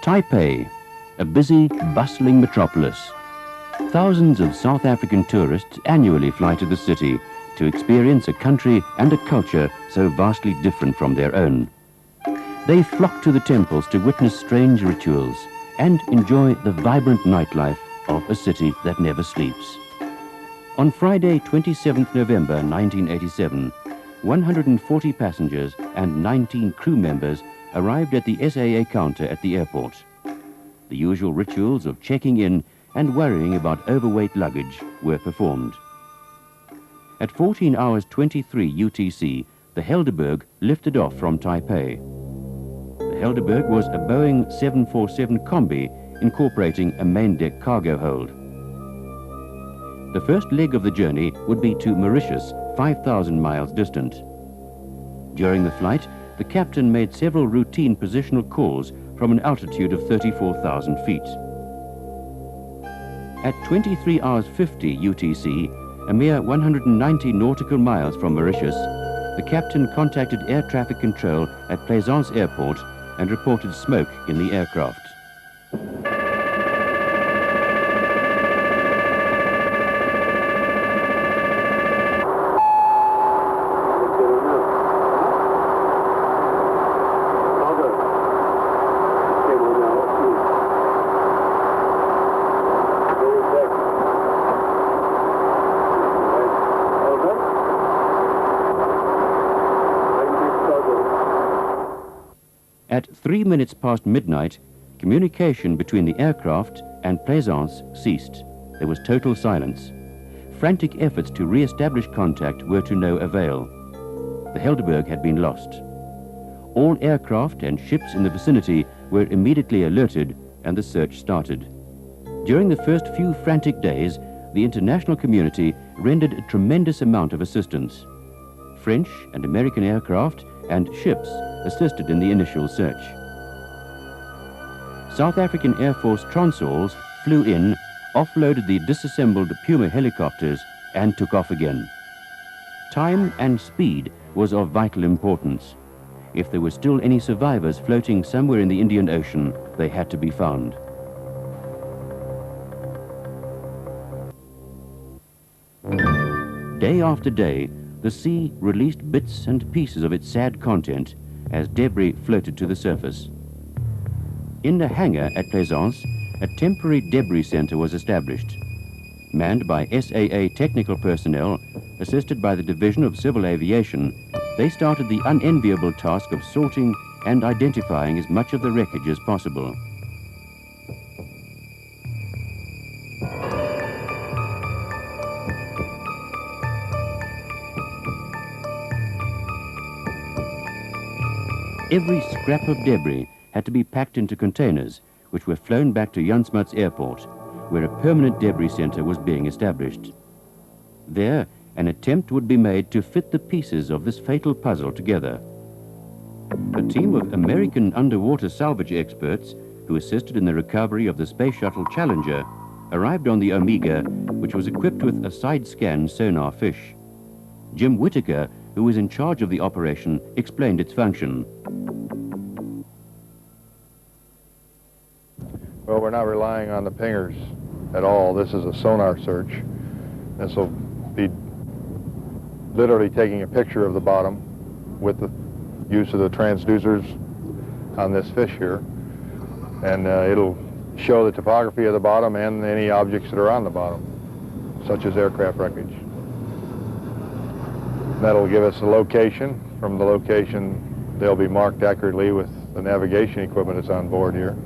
Taipei, a busy, bustling metropolis. Thousands of South African tourists annually fly to the city to experience a country and a culture so vastly different from their own. They flock to the temples to witness strange rituals and enjoy the vibrant nightlife of a city that never sleeps. On Friday, 27th November 1987, 140 passengers and 19 crew members arrived at the SAA counter at the airport. The usual rituals of checking in and worrying about overweight luggage were performed. At 14 hours 23 UTC, the Helderberg lifted off from Taipei. The Helderberg was a Boeing 747 Combi incorporating a main deck cargo hold. The first leg of the journey would be to Mauritius, 5,000 miles distant. During the flight, the captain made several routine positional calls from an altitude of 34,000 feet. At 23 hours 50 UTC, a mere 190 nautical miles from Mauritius, the captain contacted air traffic control at Plaisance Airport and reported smoke in the aircraft. At 3 minutes past midnight, communication between the aircraft and Plaisance ceased. There was total silence. Frantic efforts to re-establish contact were to no avail. The Helderberg had been lost. All aircraft and ships in the vicinity were immediately alerted and the search started. During the first few frantic days, the international community rendered a tremendous amount of assistance. French and American aircraft and ships assisted in the initial search. South African Air Force Transals flew in, offloaded the disassembled Puma helicopters and took off again. Time and speed was of vital importance. If there were still any survivors floating somewhere in the Indian Ocean, they had to be found. Day after day, the sea released bits and pieces of its sad content as debris floated to the surface. In the hangar at Plaisance, a temporary debris center was established. Manned by SAA technical personnel, assisted by the Division of Civil Aviation, they started the unenviable task of sorting and identifying as much of the wreckage as possible. Every scrap of debris had to be packed into containers, which were flown back to Jan Smuts Airport, where a permanent debris center was being established. There, an attempt would be made to fit the pieces of this fatal puzzle together. A team of American underwater salvage experts who assisted in the recovery of the Space Shuttle Challenger arrived on the Omega, which was equipped with a side-scan sonar fish. Jim Whittaker, who was in charge of the operation, explained its function. Well, we're not relying on the pingers at all. This is a sonar search. This will be literally taking a picture of the bottom with the use of the transducers on this fish here. And it'll show the topography of the bottom and any objects that are on the bottom, such as aircraft wreckage. That'll give us a location. From the location, they'll be marked accurately with the navigation equipment that's on board here.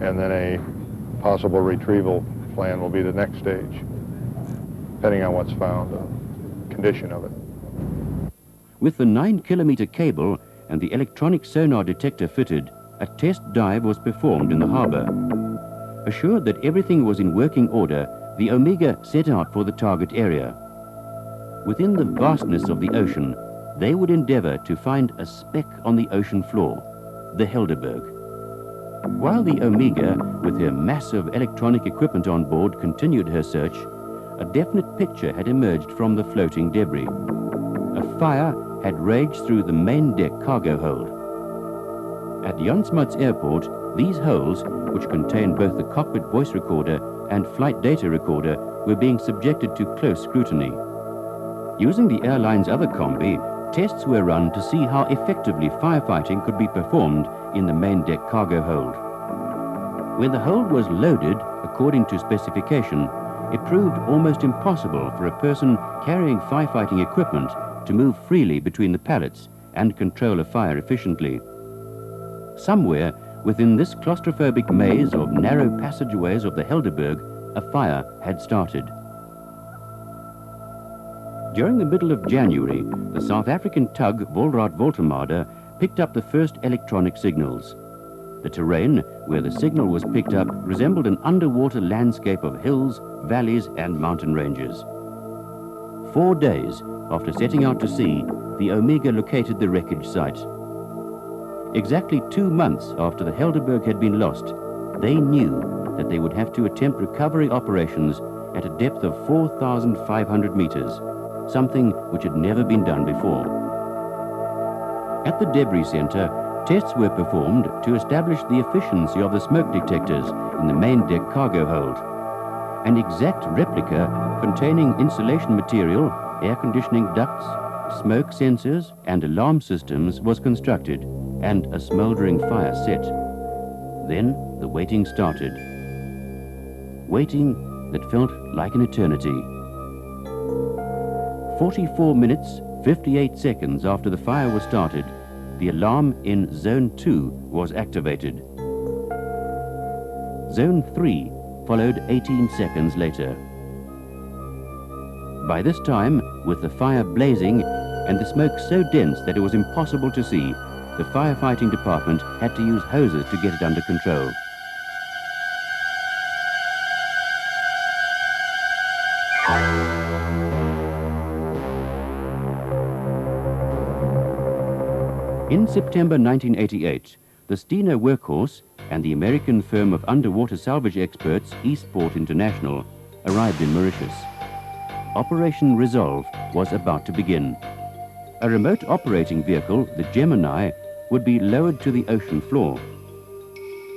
And then a possible retrieval plan will be the next stage, depending on what's found, the condition of it. With the 9-kilometer cable and the electronic sonar detector fitted, a test dive was performed in the harbor. Assured that everything was in working order, the Omega set out for the target area. Within the vastness of the ocean, they would endeavor to find a speck on the ocean floor, the Helderberg. While the Omega, with her massive electronic equipment on board, continued her search, a definite picture had emerged from the floating debris. A fire had raged through the main deck cargo hold. At Jan Smuts Airport, These holes, which contained both the cockpit voice recorder and flight data recorder, were being subjected to close scrutiny. Using the airline's other combi, tests were run to see how effectively firefighting could be performed in the main deck cargo hold. When the hold was loaded according to specification, it proved almost impossible for a person carrying firefighting equipment to move freely between the pallets and control a fire efficiently. Somewhere within this claustrophobic maze of narrow passageways of the Helderberg, a fire had started. During the middle of January, the South African tug Volraad Voltemade picked up the first electronic signals. The terrain where the signal was picked up resembled an underwater landscape of hills, valleys and mountain ranges. 4 days after setting out to sea, the Omega located the wreckage site. Exactly 2 months after the Helderberg had been lost, they knew that they would have to attempt recovery operations at a depth of 4,500 meters, something which had never been done before. At the debris center, tests were performed to establish the efficiency of the smoke detectors in the main deck cargo hold. An exact replica containing insulation material, air conditioning ducts, smoke sensors and alarm systems was constructed and a smoldering fire set. Then the waiting started. Waiting that felt like an eternity. 44 minutes, 58 seconds after the fire was started, the alarm in Zone 2 was activated. Zone 3 followed 18 seconds later. By this time, with the fire blazing and the smoke so dense that it was impossible to see, the firefighting department had to use hoses to get it under control. In September 1988, the Stena Workhorse and the American firm of underwater salvage experts Eastport International arrived in Mauritius. Operation Resolve was about to begin. A remote operating vehicle, the Gemini, would be lowered to the ocean floor.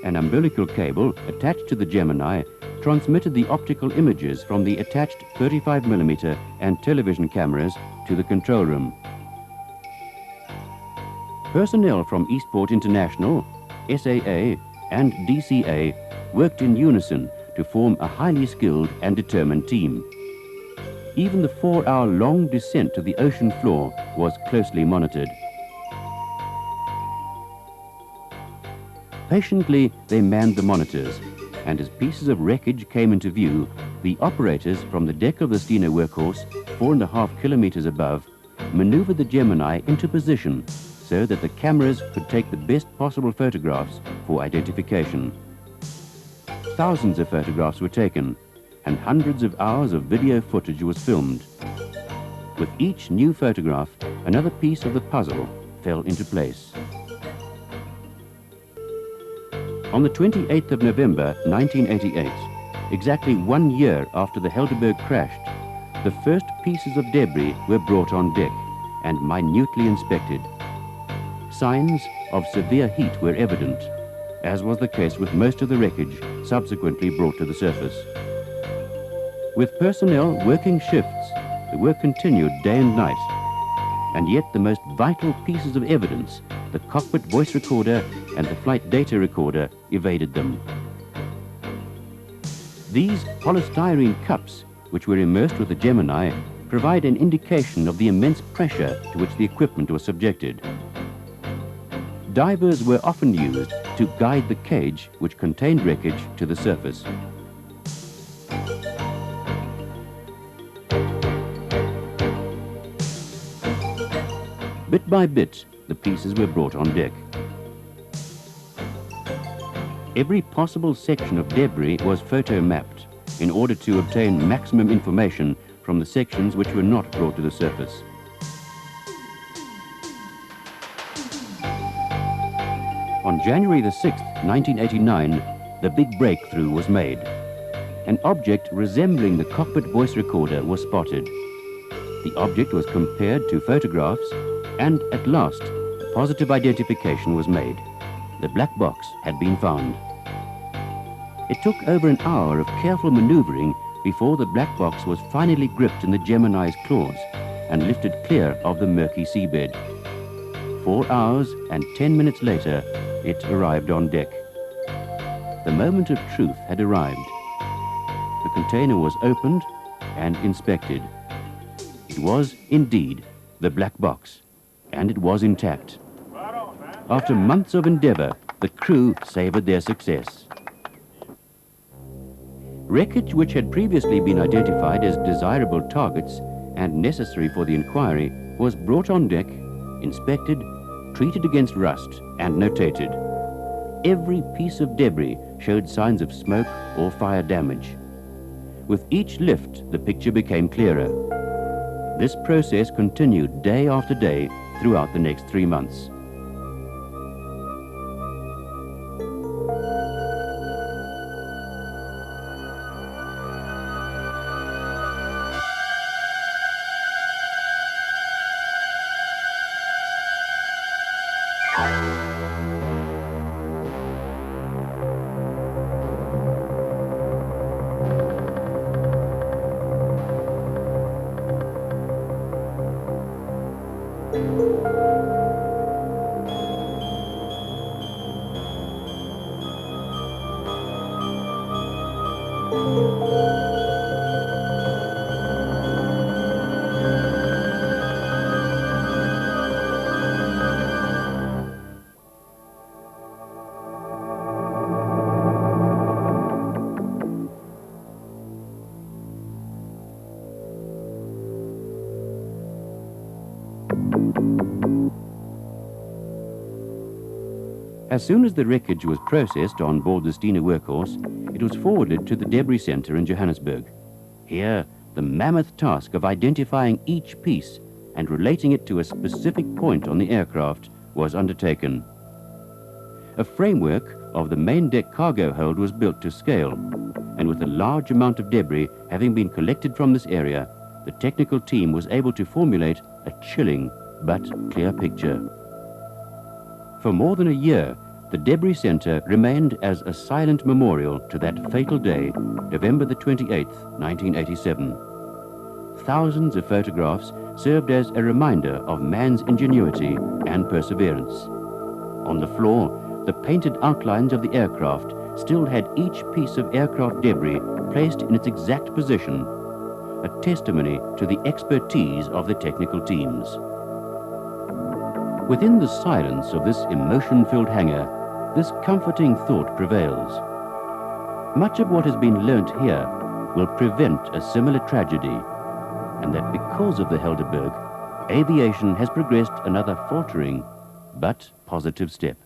An umbilical cable attached to the Gemini transmitted the optical images from the attached 35mm and television cameras to the control room. Personnel from Eastport International, SAA and DCA worked in unison to form a highly skilled and determined team. Even the 4-hour-long descent to the ocean floor was closely monitored. Patiently, they manned the monitors, and as pieces of wreckage came into view, the operators from the deck of the Stena Workhorse, 4.5 kilometers above, maneuvered the Gemini into position so that the cameras could take the best possible photographs for identification. Thousands of photographs were taken, and hundreds of hours of video footage was filmed. With each new photograph, another piece of the puzzle fell into place. On the 28th of November 1988, exactly 1 year after the Helderberg crashed, the first pieces of debris were brought on deck and minutely inspected. Signs of severe heat were evident, as was the case with most of the wreckage subsequently brought to the surface. With personnel working shifts, the work continued day and night, and yet the most vital pieces of evidence, the cockpit voice recorder and the flight data recorder, evaded them. These polystyrene cups, which were immersed with the Gemini, provide an indication of the immense pressure to which the equipment was subjected. Divers were often used to guide the cage which contained wreckage to the surface. Bit by bit, the pieces were brought on deck. Every possible section of debris was photo-mapped in order to obtain maximum information from the sections which were not brought to the surface. On January the 6th, 1989, the big breakthrough was made. An object resembling the cockpit voice recorder was spotted. The object was compared to photographs, and at last, a positive identification was made. the black box had been found. It took over an hour of careful maneuvering before the black box was finally gripped in the Gemini's claws and lifted clear of the murky seabed. 4 hours and 10 minutes later, it arrived on deck. The moment of truth had arrived. The container was opened and inspected. It was indeed the black box, and it was intact. After months of endeavor, the crew savored their success. Wreckage which had previously been identified as desirable targets and necessary for the inquiry was brought on deck, inspected, treated against rust, and notated. Every piece of debris showed signs of smoke or fire damage. With each lift, the picture became clearer. This process continued day after day throughout the next 3 months. As soon as the wreckage was processed on board the Stena Workhorse, it was forwarded to the debris center in Johannesburg. Here, the mammoth task of identifying each piece and relating it to a specific point on the aircraft was undertaken. A framework of the main deck cargo hold was built to scale, and with a large amount of debris having been collected from this area, the technical team was able to formulate a chilling but clear picture. For more than a year, the debris center remained as a silent memorial to that fatal day, November the 28th, 1987. Thousands of photographs served as a reminder of man's ingenuity and perseverance. On the floor, the painted outlines of the aircraft still had each piece of aircraft debris placed in its exact position, a testimony to the expertise of the technical teams. Within the silence of this emotion-filled hangar, this comforting thought prevails. Much of what has been learnt here will prevent a similar tragedy, and that because of the Helderberg, aviation has progressed another faltering but positive step.